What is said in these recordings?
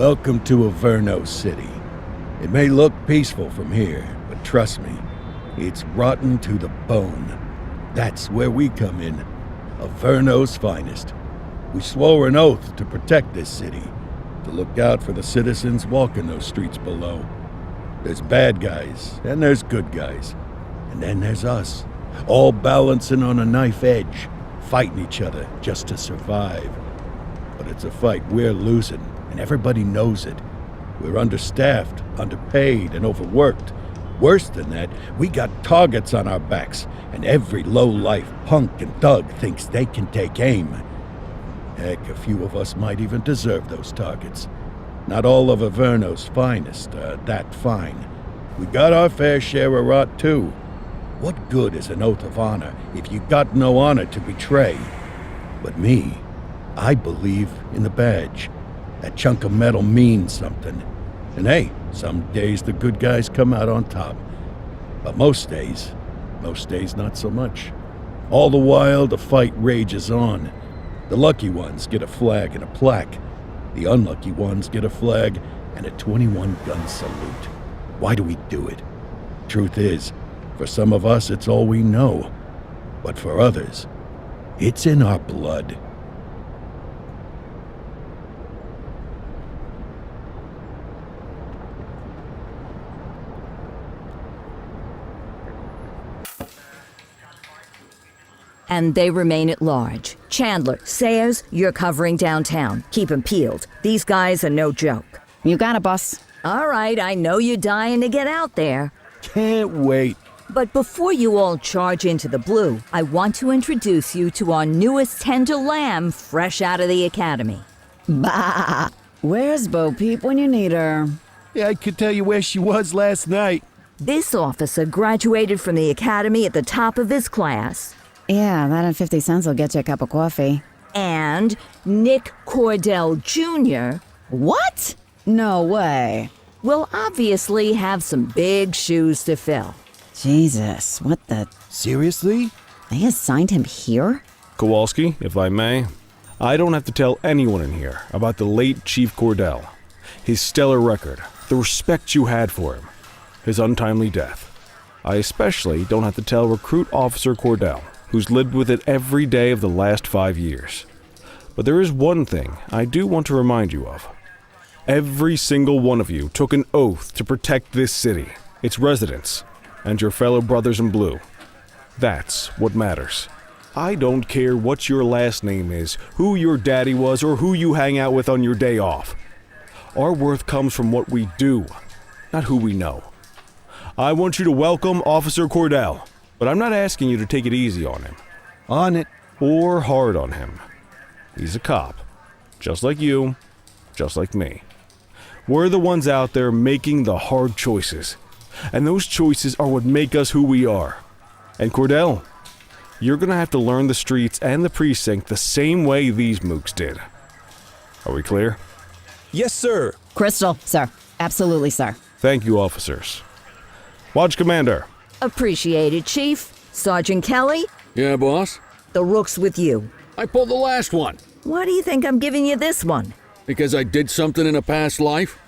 Welcome to Averno City. It may look peaceful from here, but trust me, it's rotten to the bone. That's where we come in. Averno's finest. We swore an oath to protect this city, to look out for the citizens walking those streets below. There's bad guys, and there's good guys. And then there's us, all balancing on a knife edge, fighting each other just to survive. But it's a fight we're losing, and everybody knows it. We're understaffed, underpaid, and overworked. Worse than that, we got targets on our backs, and every low-life punk and thug thinks they can take aim. Heck, a few of us might even deserve those targets. Not all of Averno's finest are that fine. We got our fair share of rot, too. What good is an oath of honor if you got no honor to betray? But me, I believe in the badge. That chunk of metal means something. And hey, some days the good guys come out on top. But most days not so much. All the while, the fight rages on. The lucky ones get a flag and a plaque. The unlucky ones get a flag and a 21-gun salute. Why do we do it? Truth is, for some of us it's all we know. But for others, it's in our blood. And they remain at large. Chandler, Sayers, you're covering downtown. Keep 'em peeled. These guys are no joke. You got it, boss. All right, I know you're dying to get out there. Can't wait. But before you all charge into the blue, I want to introduce you to our newest tender lamb fresh out of the academy. Bah! Where's Bo Peep when you need her? Yeah, I could tell you where she was last night. This officer graduated from the academy at the top of his class. Yeah, that and 50 cents will get you a cup of coffee. And Nick Cordell Jr. What? No way. will obviously have some big shoes to fill. Jesus, what the... Seriously? They assigned him here? Kowalski, if I may, I don't have to tell anyone in here about the late Chief Cordell, his stellar record, the respect you had for him, his untimely death. I especially don't have to tell Recruit Officer Cordell, who's lived with it every day of the last 5 years. But there is one thing I do want to remind you of. Every single one of you took an oath to protect this city, its residents, and your fellow brothers in blue. That's what matters. I don't care what your last name is, who your daddy was, or who you hang out with on your day off. Our worth comes from what we do, not who we know. I want you to welcome Officer Cordell, but I'm not asking you to take it easy on him. On it. Or hard on him. He's a cop, just like you, just like me. We're the ones out there making the hard choices, and those choices are what make us who we are. And Cordell, you're gonna have to learn the streets and the precinct the same way these mooks did. Are we clear? Yes, sir. Crystal, sir. Absolutely, sir. Thank you, officers. Watch Commander. Appreciated, Chief. Sergeant Kelly, Yeah, boss? the rook's with you. I pulled the last one. Why do you think I'm giving you this one? Because I did something in a past life?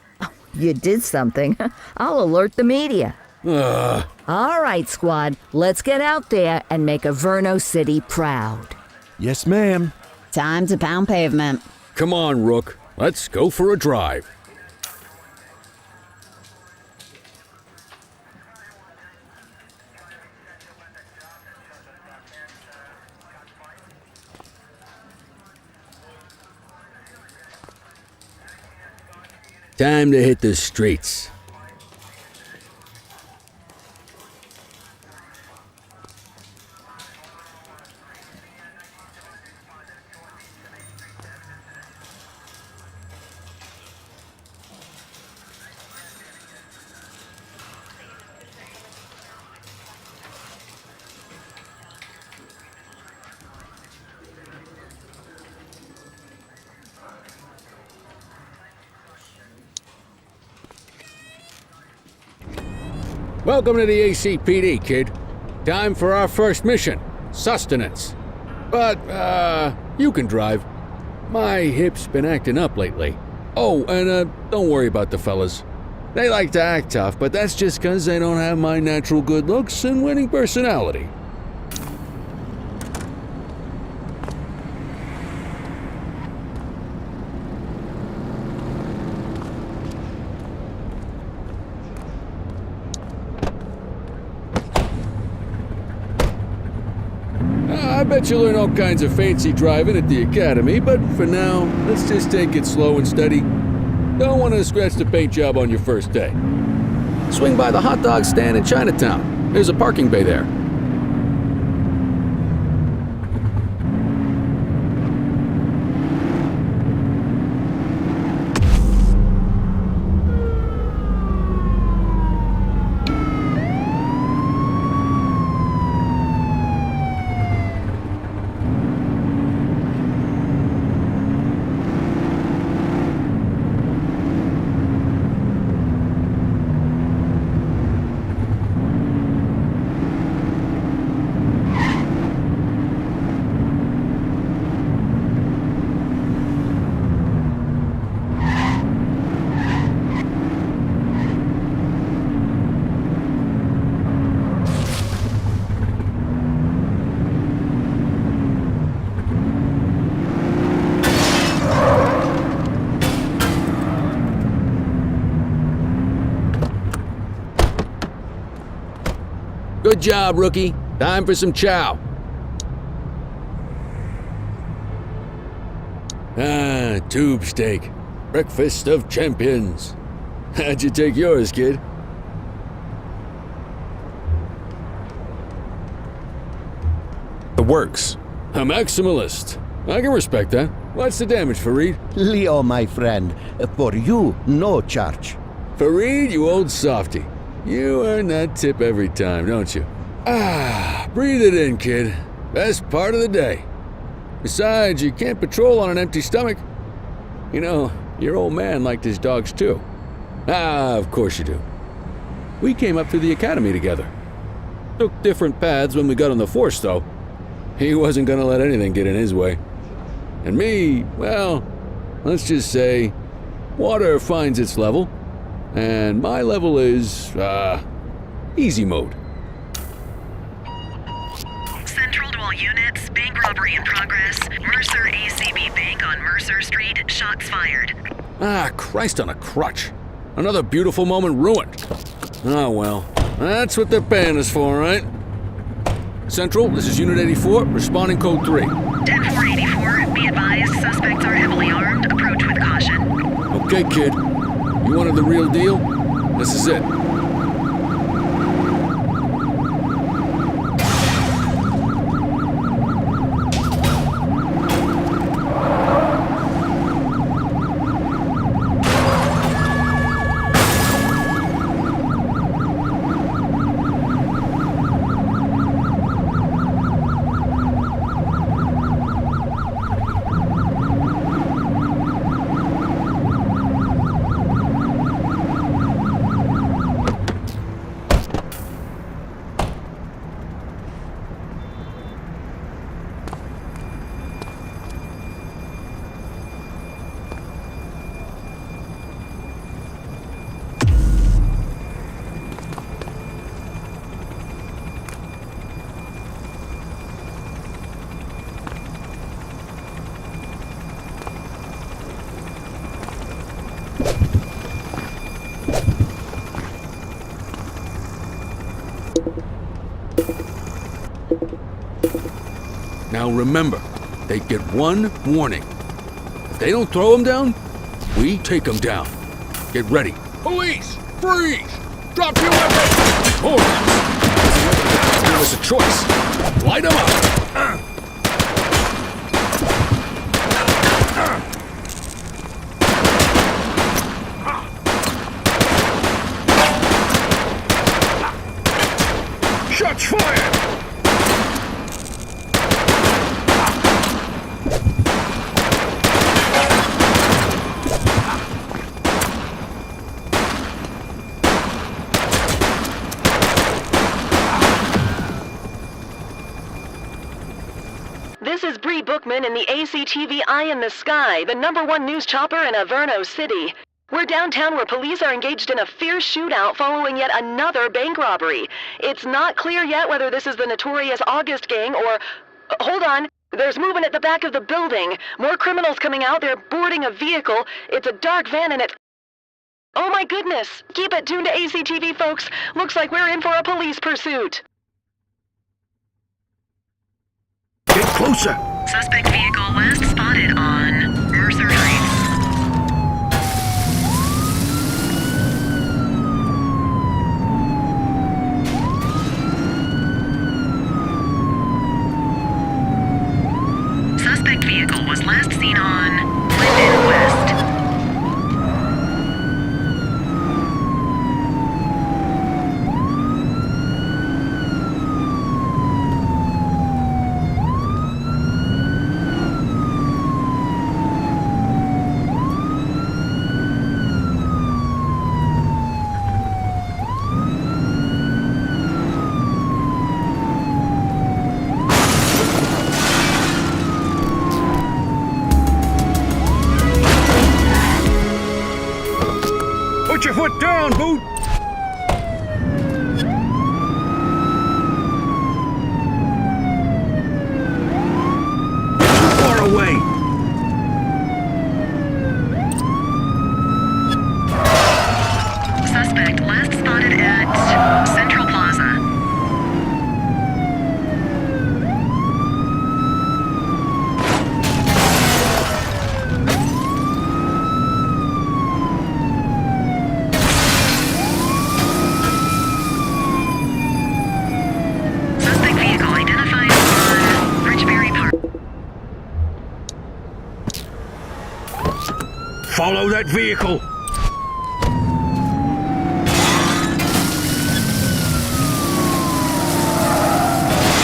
You did something. I'll alert the media. Ugh. All right, squad. Let's get out there and make Averno City proud. Yes, ma'am. Time to pound pavement. Come on, Rook. Let's go for a drive. Time to hit the streets. Welcome to the ACPD, kid. Time for our first mission, sustenance. But, you can drive. My hip's been acting up lately. Oh, and don't worry about the fellas. They like to act tough, but that's just 'cause they don't have my natural good looks and winning personality. I bet you'll learn all kinds of fancy driving at the academy, but for now, let's just take it slow and steady. Don't want to scratch the paint job on your first day. Swing by the hot dog stand in Chinatown. There's a parking bay there. Good job, rookie. Time for some chow. Tube steak. Breakfast of champions. How'd you take yours, kid? The works. A maximalist. I can respect that. What's the damage, Fareed? Leo, my friend, for you, no charge. Fareed, you old softy. You earn that tip every time, don't you? Breathe it in, kid. Best part of the day. Besides, you can't patrol on an empty stomach. You know, your old man liked his dogs too. Of course you do. We came up through the academy together. Took different paths when we got on the force, though. He wasn't gonna let anything get in his way. And me, well, let's just say, water finds its level. And my level is, easy mode. Central to all units, bank robbery in progress. Mercer ACB Bank on Mercer Street, shots fired. Christ on a crutch. Another beautiful moment ruined. Oh well, that's what they're paying us for, right? Central, this is Unit 84, responding code 3. 10-484, be advised, suspects are heavily armed, approach with caution. Okay, kid. You wanted the real deal? This is it. Now remember, they get one warning. If they don't throw them down, we take them down. Get ready. Police! Freeze! Drop your weapons! Hold on! Give us a choice. Light them up! Shots fired! This is Bree Bookman in the ACTV Eye in the Sky, the #1 news chopper in Averno City. We're downtown where police are engaged in a fierce shootout following yet another bank robbery. It's not clear yet whether this is the notorious August gang or... Hold on. There's movement at the back of the building. More criminals coming out. They're boarding a vehicle. It's a dark van and it's... Oh my goodness! Keep it tuned to ACTV, folks. Looks like we're in for a police pursuit. Get closer! Suspect vehicle last spotted on Mercer Heights. Suspect vehicle was last seen on Linden West. Put your foot down, Boot! Too far away! Suspect last spotted at Central Plaza. Suspect vehicle identified on Ridgeberry Park. Follow that vehicle!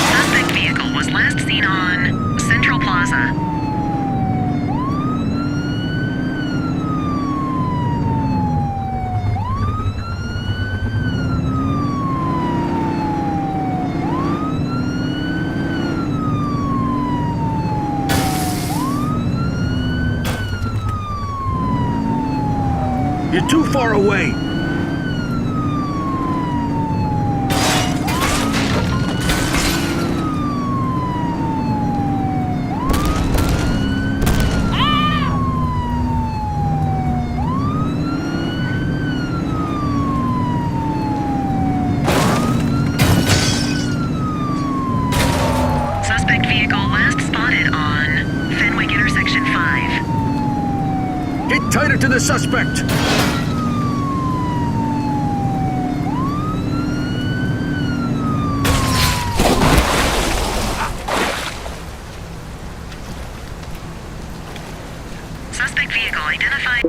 Suspect vehicle was last seen on Central Plaza. You're too far away! Suspect vehicle last spotted on Fenwick Intersection 5. Get tighter to the suspect! Suspect vehicle identified.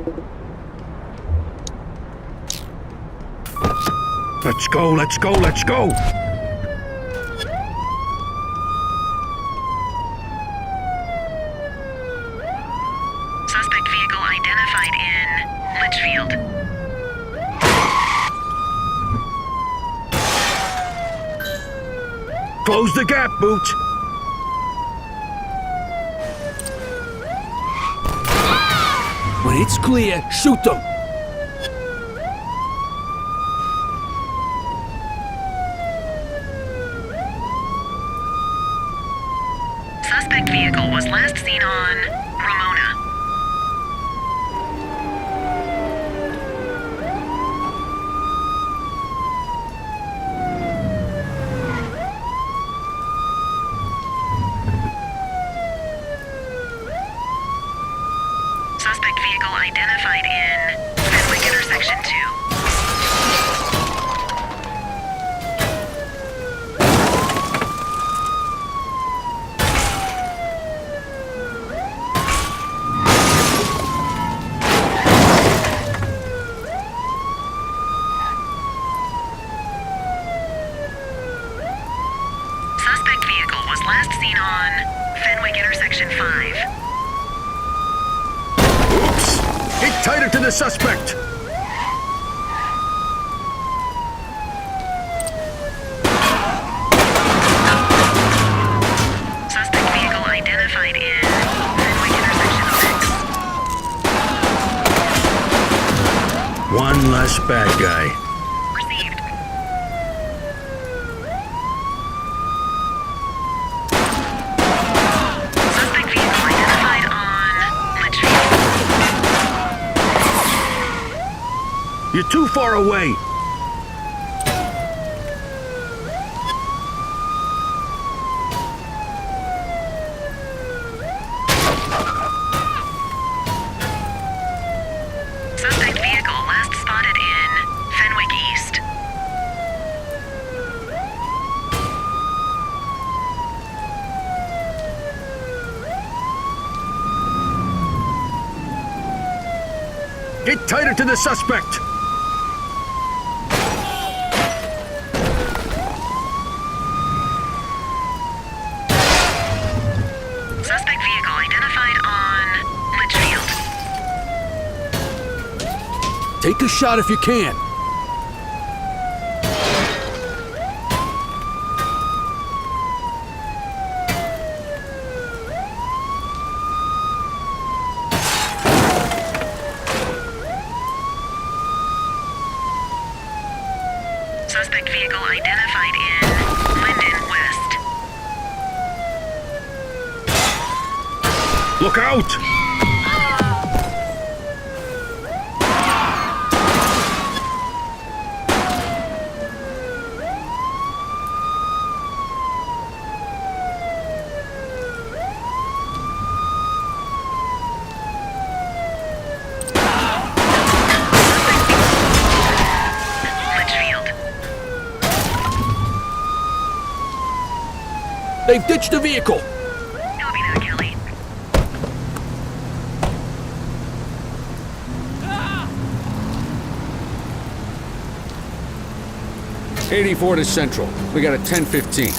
Let's go, let's go, let's go! Suspect vehicle identified in Litchfield. Close the gap, Boot! When it's clear, shoot them! Suspect vehicle was last seen on Ramona. Suspect vehicle identified in Fenwick Intersection 2. Suspect vehicle was last seen on Fenwick Intersection 5. Oops! Get tighter to the suspect! Suspect vehicle identified this bad guy. Received. Suspect vehicle identified on Litchfield. You're too far away. Suspect vehicle last spotted in Fenwick East. Get tighter to the suspect. Suspect vehicle identified on Litchfield. Take a shot if you can. Suspect vehicle identified in Linden West. Look out! Litchfield. They've ditched the vehicle. Copy that, Kelly. '84 to Central. We got a 10:15.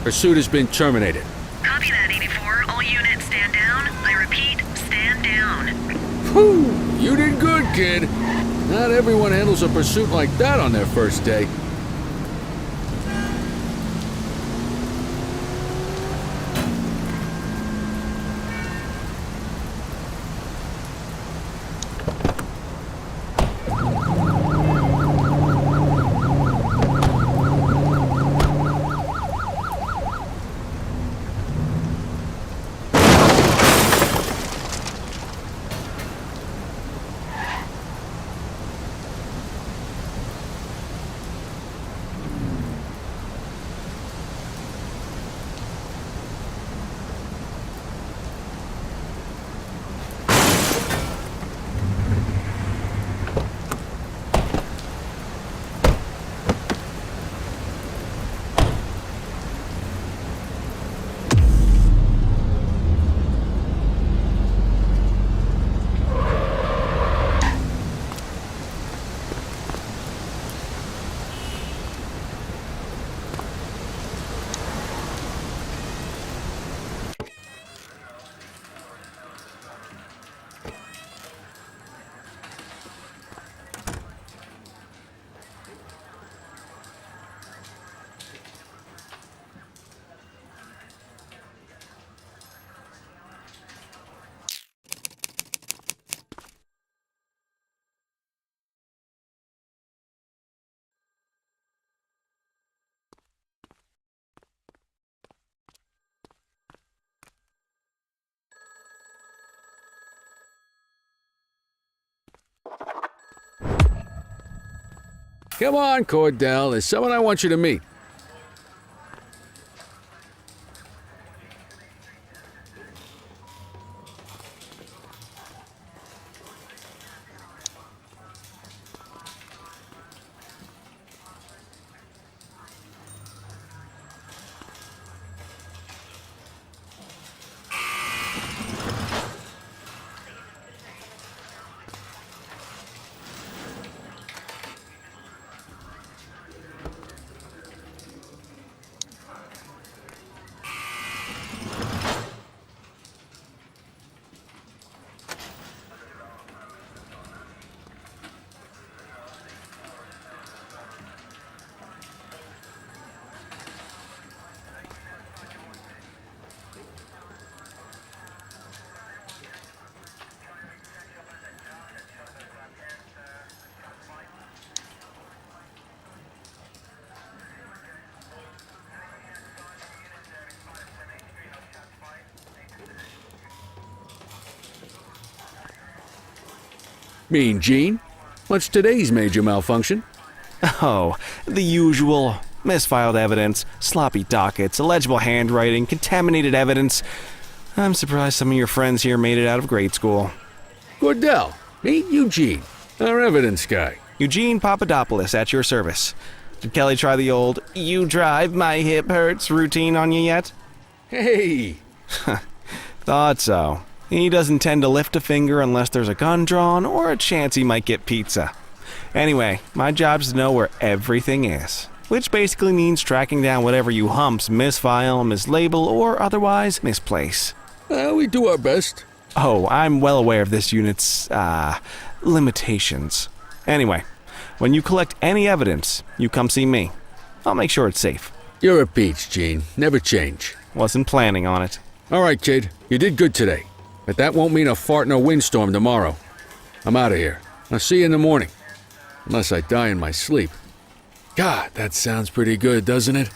Pursuit has been terminated. Copy that, 84. All units stand down. I repeat, stand down. Whew! You did good, kid. Not everyone handles a pursuit like that on their first day. Come on, Cordell. There's someone I want you to meet. Mean Gene? What's today's major malfunction? Oh, the usual. Misfiled evidence, sloppy dockets, illegible handwriting, contaminated evidence. I'm surprised some of your friends here made it out of grade school. Cordell, meet Eugene, our evidence guy. Eugene Papadopoulos at your service. Did Kelly try the old, "you drive, my hip hurts" routine on you yet? Hey! Thought so. He doesn't tend to lift a finger unless there's a gun drawn or a chance he might get pizza. Anyway, my job's to know where everything is, which basically means tracking down whatever you humps misfile, mislabel, or otherwise misplace. We do our best. Oh, I'm well aware of this unit's, limitations. Anyway, when you collect any evidence, you come see me. I'll make sure it's safe. You're a peach, Gene. Never change. Wasn't planning on it. All right, kid. You did good today. But that won't mean a fart in a windstorm tomorrow. I'm out of here. I'll see you in the morning. Unless I die in my sleep. God, that sounds pretty good, doesn't it?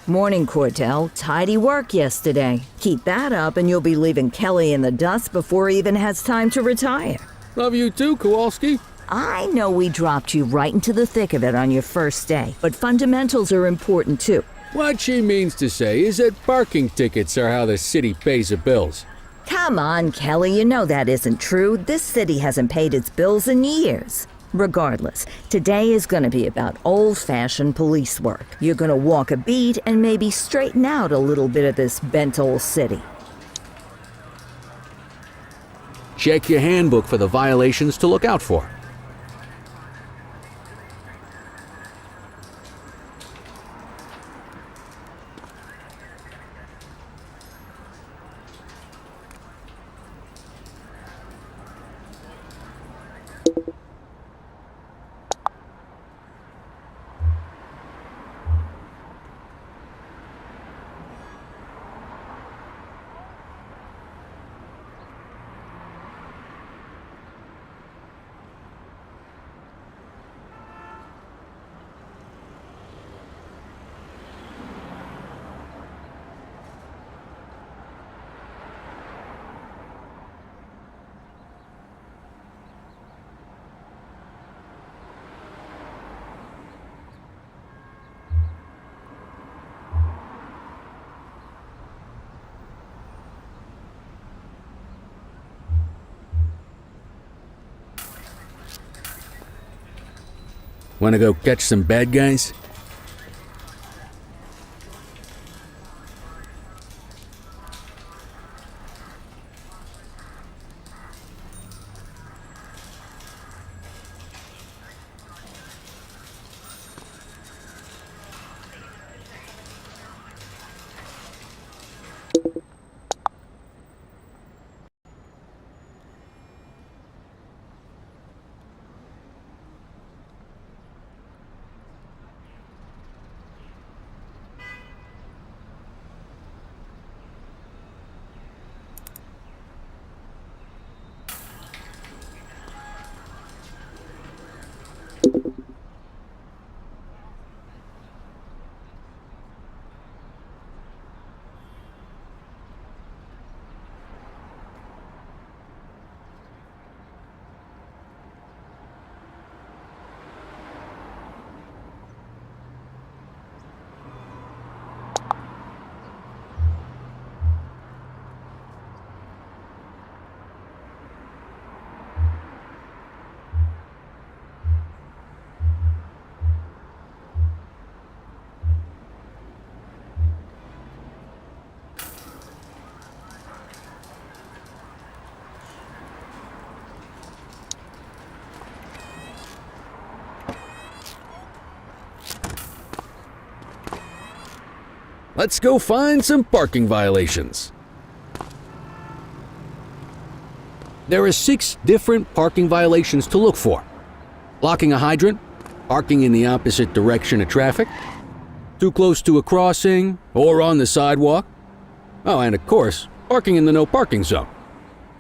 Morning, Cordell. Tidy work yesterday. Keep that up and you'll be leaving Kelly in the dust before he even has time to retire. Love you too, Kowalski. I know we dropped you right into the thick of it on your first day, but fundamentals are important too. What she means to say is that parking tickets are how the city pays the bills. Come on, Kelly, you know that isn't true. This city hasn't paid its bills in years. Regardless, today is going to be about old-fashioned police work. You're going to walk a beat and maybe straighten out a little bit of this bent old city. Check your handbook for the violations to look out for. Wanna go catch some bad guys? let's go find some parking violations. There are 6 different parking violations to look for. Blocking a hydrant, parking in the opposite direction of traffic, too close to a crossing or on the sidewalk. Oh, and of course, parking in the no parking zone.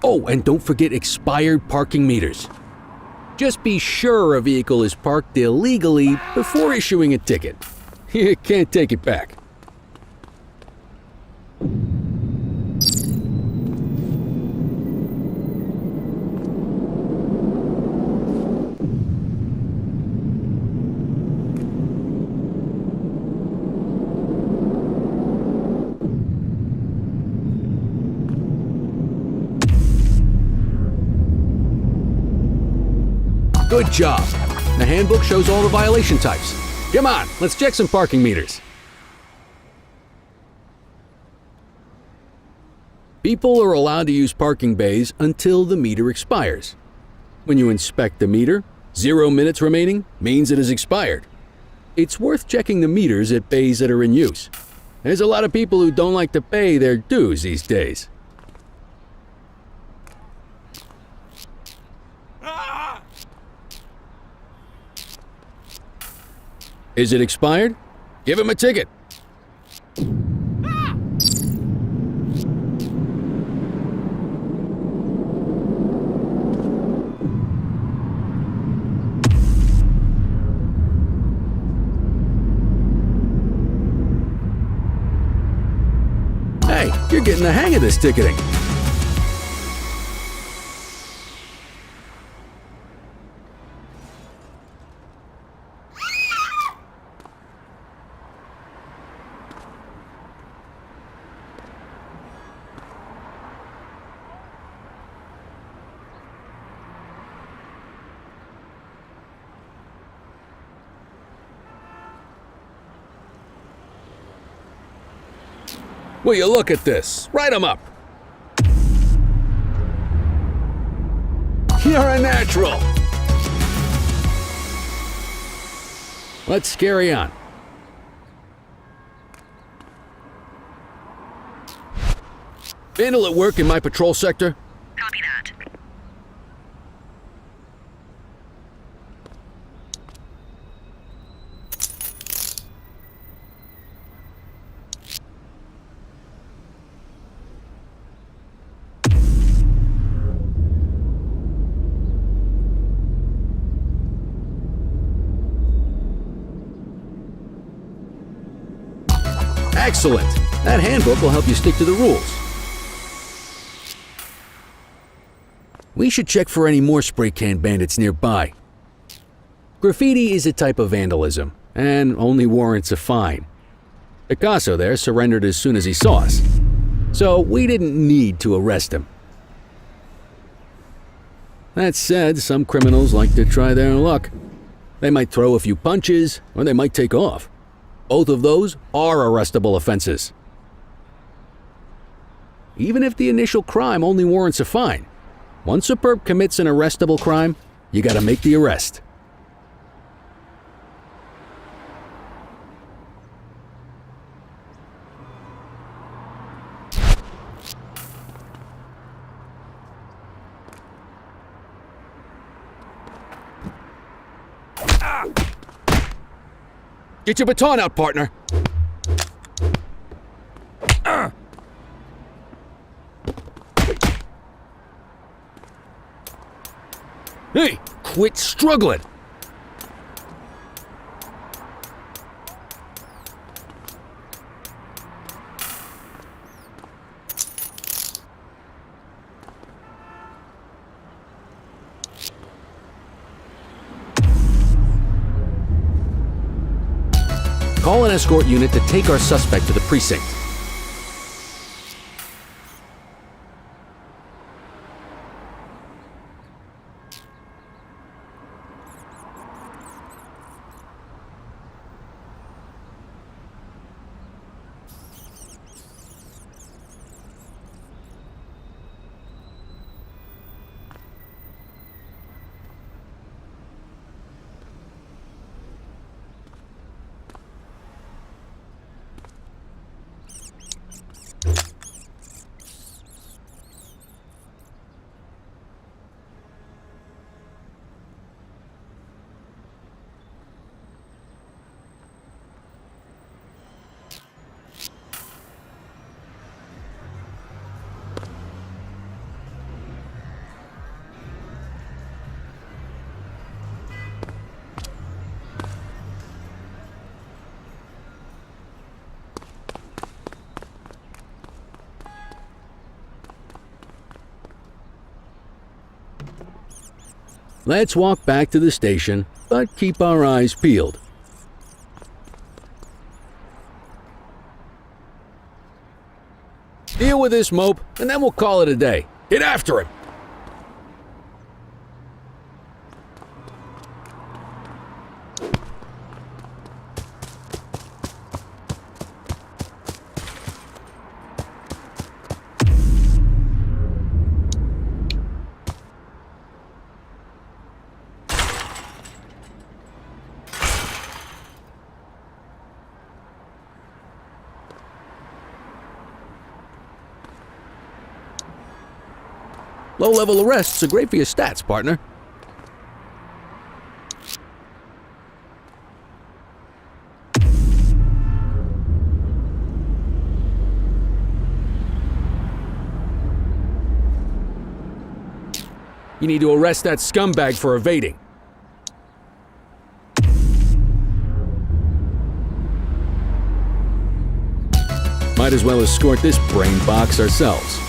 Oh, and don't forget expired parking meters. Just be sure a vehicle is parked illegally before issuing a ticket. You can't take it back. Good job. The handbook shows all the violation types. Come on, let's check some parking meters. People are allowed to use parking bays until the meter expires. When you inspect the meter, 0 minutes remaining means it has expired. It's worth checking the meters at bays that are in use. There's a lot of people who don't like to pay their dues these days. Is it expired? Give him a ticket. Hey, you're getting the hang of this ticketing. Will you look at this? Write 'em up. You're a natural. Let's carry on. Vandal at work in my patrol sector? Copy that. Excellent. That handbook will help you stick to the rules. We should check for any more spray can bandits nearby. Graffiti is a type of vandalism, and only warrants a fine. Picasso there surrendered as soon as he saw us, so we didn't need to arrest him. That said, some criminals like to try their luck. They might throw a few punches, or they might take off. Both of those are arrestable offenses. Even if the initial crime only warrants a fine, once a perp commits an arrestable crime, you gotta make the arrest. Get your baton out, partner. Hey, quit struggling. Call an escort unit to take our suspect to the precinct. Let's walk back to the station, but keep our eyes peeled. Deal with this mope, and then we'll call it a day. Get after him! Low-level arrests are great for your stats, partner. You need to arrest that scumbag for evading. Might as well escort this brain box ourselves.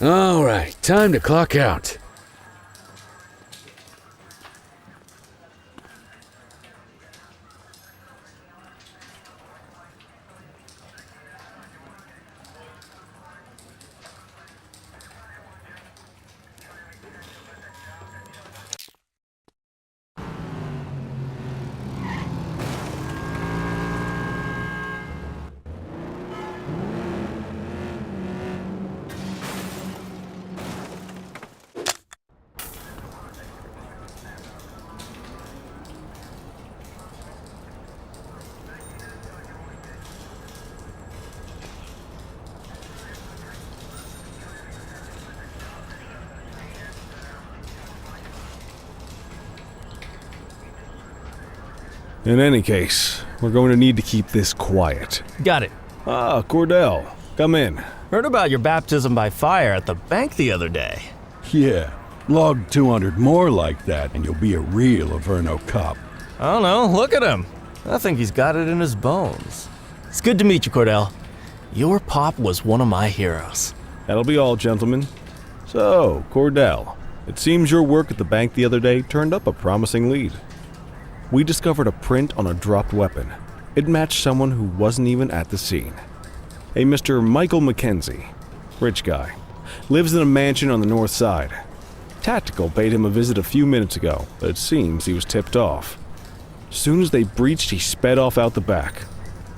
All right, time to clock out. In any case, we're going to need to keep this quiet. Got it. Ah, Cordell, come in. Heard about your baptism by fire at the bank the other day. Yeah, log 200 more like that and you'll be a real Averno cop. I don't know, look at him. I think he's got it in his bones. It's good to meet you, Cordell. Your pop was one of my heroes. That'll be all, gentlemen. So, Cordell, it seems your work at the bank the other day turned up a promising lead. We discovered a print on a dropped weapon. It matched someone who wasn't even at the scene. A Mr. Michael Mackenzie, rich guy, lives in a mansion on the north side. Tactical paid him a visit a few minutes ago, but it seems he was tipped off. Soon as they breached, he sped off out the back.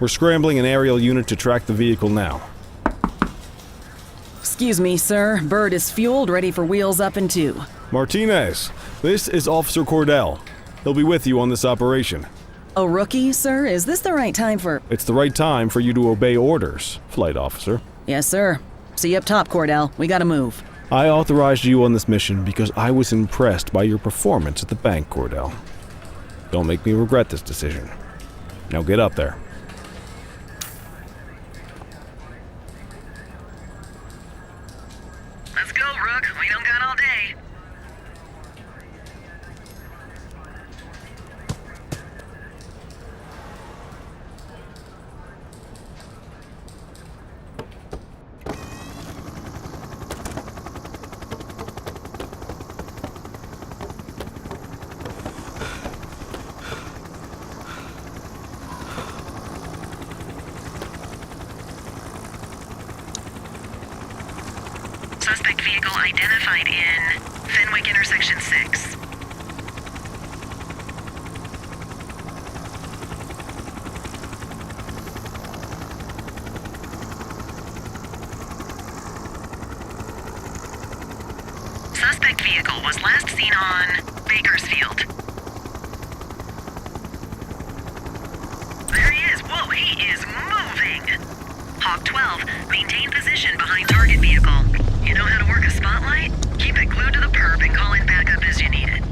We're scrambling an aerial unit to track the vehicle now. Excuse me, sir. Bird is fueled, ready for wheels up in 2. Martinez, this is Officer Cordell. He'll be with you on this operation. A rookie, sir? Is this the right time for... It's the right time for you to obey orders, flight officer. Yes, sir. See you up top, Cordell. We gotta move. I authorized you on this mission because I was impressed by your performance at the bank, Cordell. Don't make me regret this decision. Now get up there. Let's go, Rook. We don't got all day. suspect vehicle was last seen on Bakersfield. There he is. Whoa, he is moving. Hawk 12, maintain position behind target vehicle. You know how to work a spotlight? Keep it glued to the perp and call in backup as you need it.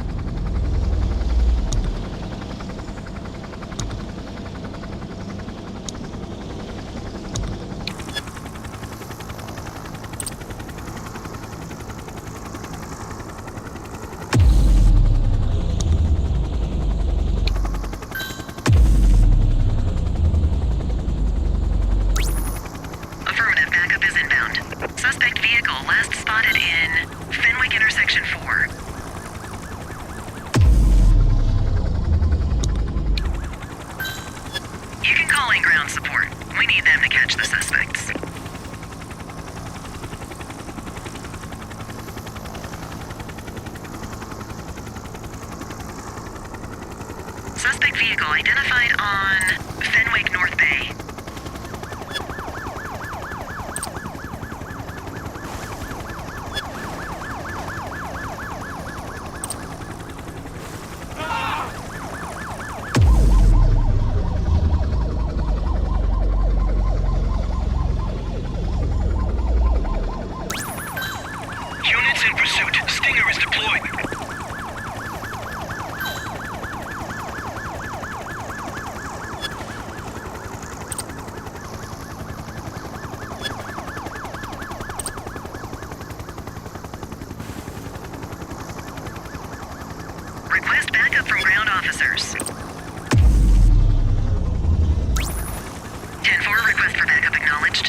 Affirmative, backup is inbound. Suspect vehicle last spotted in Fenwick intersection 4. You can call in ground support. We need them to catch the suspects. Suspect vehicle identified on Fenwick North Bay. Units in pursuit. Stinger is deployed. Request backup from ground officers. 10-4, request for backup acknowledged.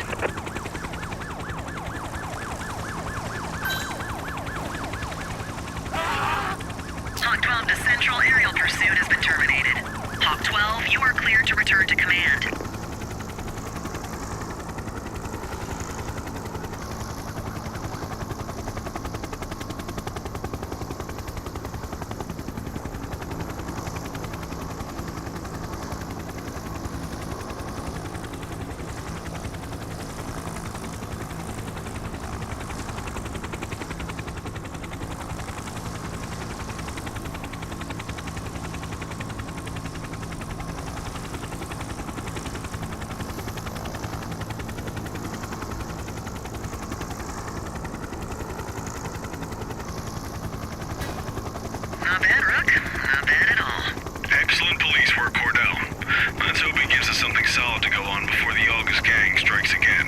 Hawk 12 to Central, aerial pursuit has been terminated. Hawk 12, you are cleared to return to command. Not bad, Rook. Not bad at all. Excellent police work, Cordell. Let's hope it gives us something solid to go on before the August gang strikes again.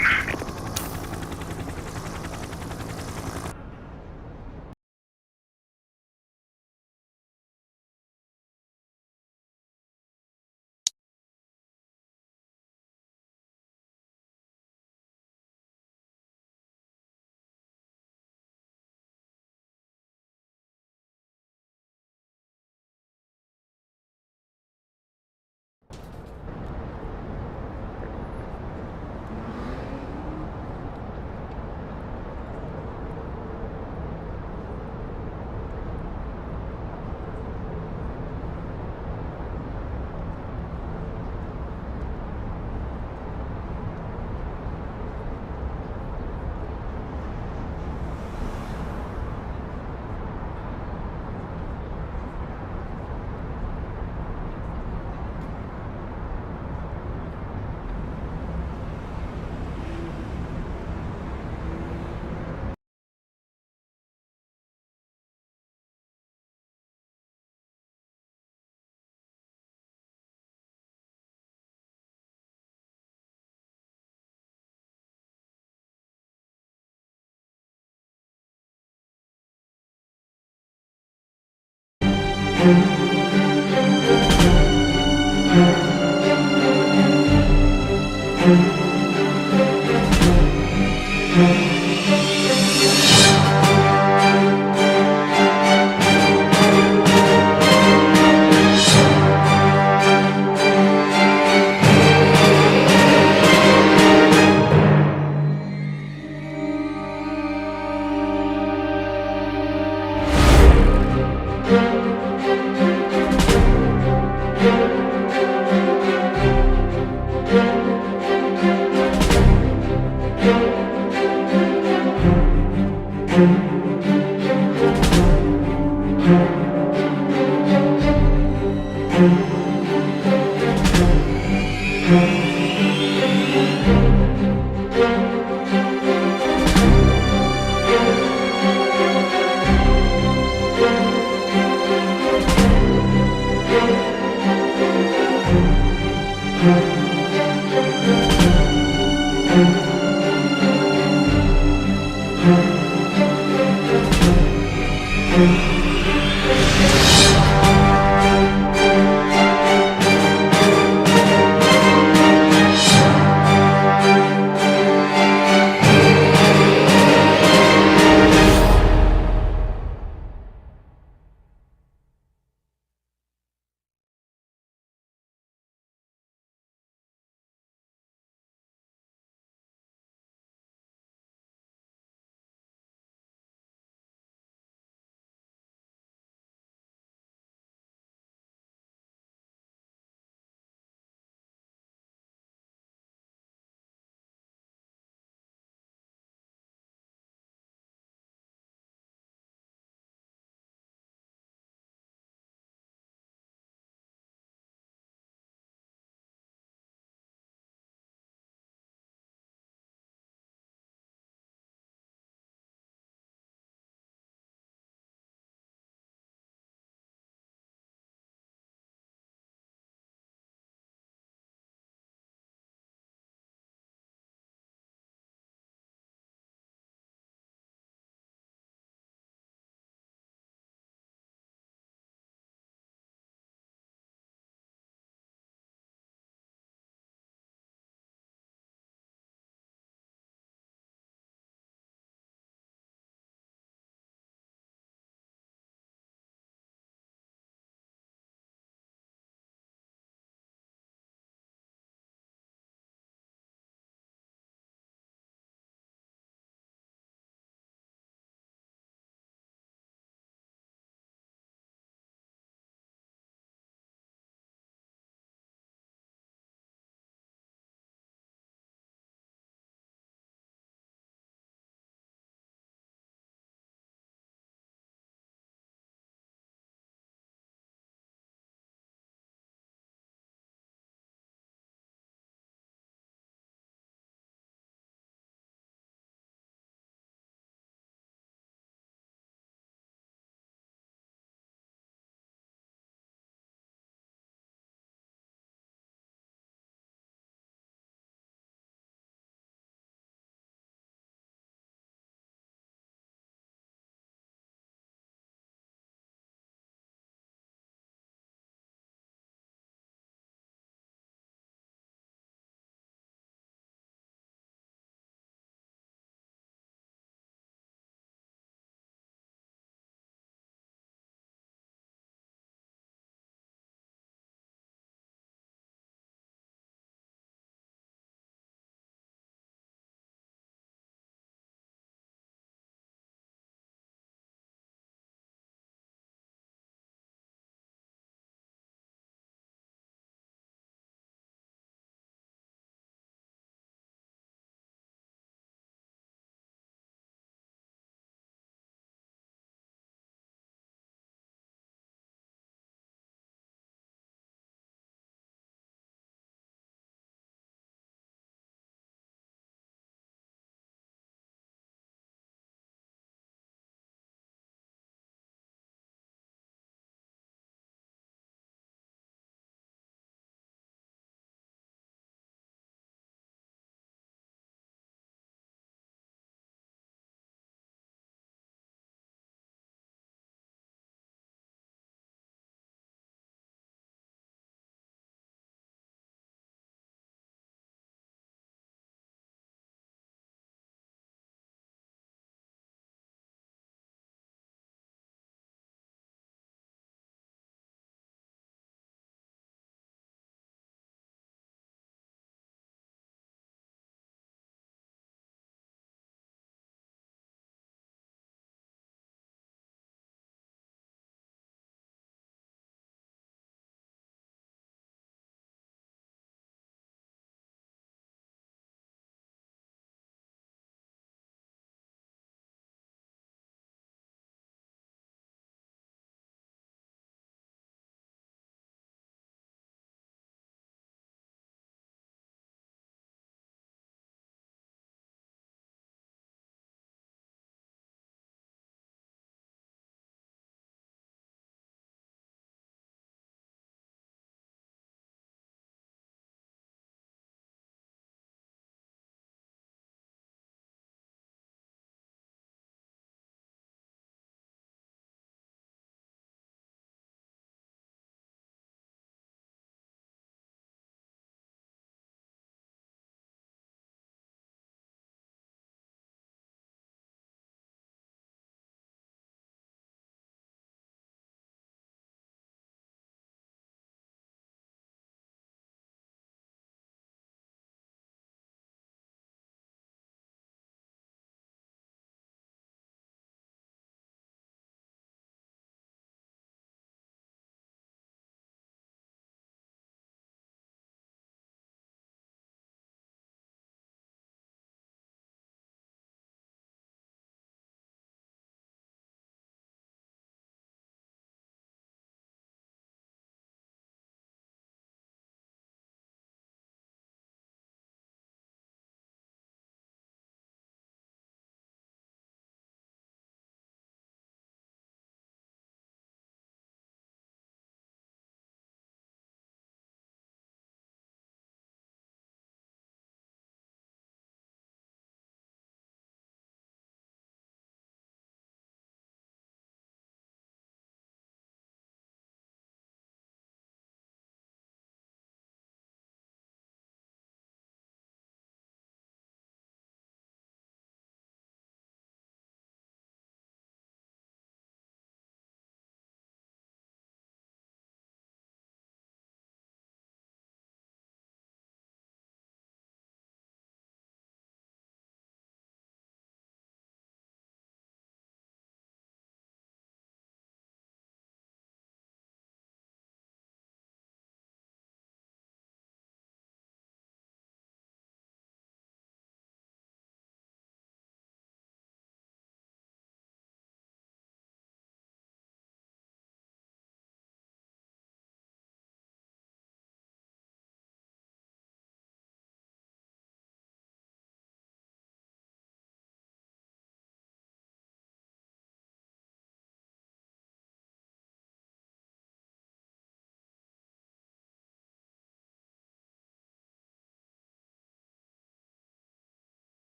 Thank you.